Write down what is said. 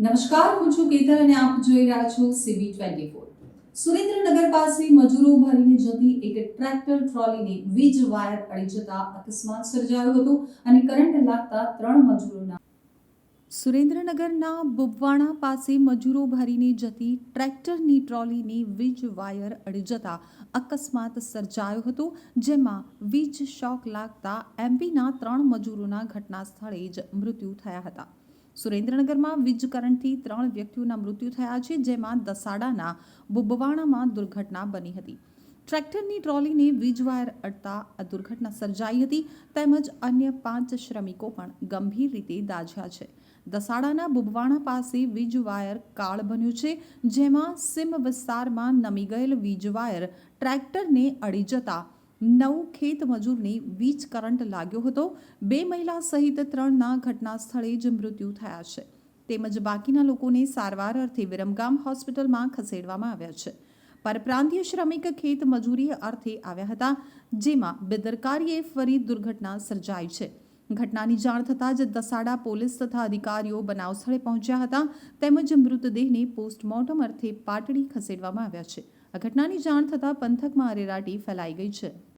નમસ્કાર, હું છું કેતન અને આપ જોઈ રહ્યા છો CB24। સુરેન્દ્રનગર પાસે મજૂરો ભરીને જતી એક ટ્રેક્ટર ટ્રોલીને વીજ વાયર અડી જતા અકસ્માત સર્જાયો હતો અને કરંટ લાગતા 3 મજૂરોના સુરેન્દ્રનગરના બુબવાણા પાસે મજૂરો ભરીને જતી ટ્રેક્ટરની ટ્રોલીને વીજ વાયર અડી જતા અકસ્માત સર્જાયો હતો, જેમાં વીજ શોક લાગતા એમપીના 3 મજૂરોના ઘટના સ્થળે જ મૃત્યુ થયા હતા। સુરેન્દ્રનગરમાં વીજ કરંટથી 3 વ્યક્તિઓના મૃત્યુ થયા છે, જેમાં દસાડાના બુબવાણામાં દુર્ઘટના બની હતી। ટ્રેક્ટરની ટ્રોલીને વીજ વાયર અડતા આ દુર્ઘટના સર્જાઈ હતી, તેમજ અન્ય 5 શ્રમિકો પણ ગંભીર રીતે દાઝ્યા છે। દસાડાના બુબવાણા પાસે વીજ વાયર કાળ બન્યું છે, જેમાં સીમ વિસ્તારમાં નમી ગયેલ વીજ વાયર ટ્રેક્ટરને અડી જતા 9 ખેત મજૂરને વીજ કરંટ લાગ્યો હતો। 2 મહિલા સહિત 3ના ઘટના સ્થળે જ મૃત્યુ થયા છે, તેમજ બાકીના લોકોને સારવાર અર્થે વિરમગામ હોસ્પિટલમાં ખસેડવામાં આવ્યા છે। પરપ્રાંતીય શ્રમિક ખેત મજૂરી અર્થે આવ્યા હતા, જેમાં બેદરકારીએ ફરી દુર્ઘટના સર્જાઈ છે। ઘટનાની જાણ થતાં જ દસાડા પોલીસ તથા અધિકારીઓ બનાવ સ્થળે પહોંચ્યા હતા, તેમજ મૃતદેહને પોસ્ટમોર્ટમ અર્થે પાટડી ખસેડવામાં આવ્યા છે। આ ઘટનાની જાણ થતાં પંથકમાં અરેરાટી ફેલાઈ ગઈ છે।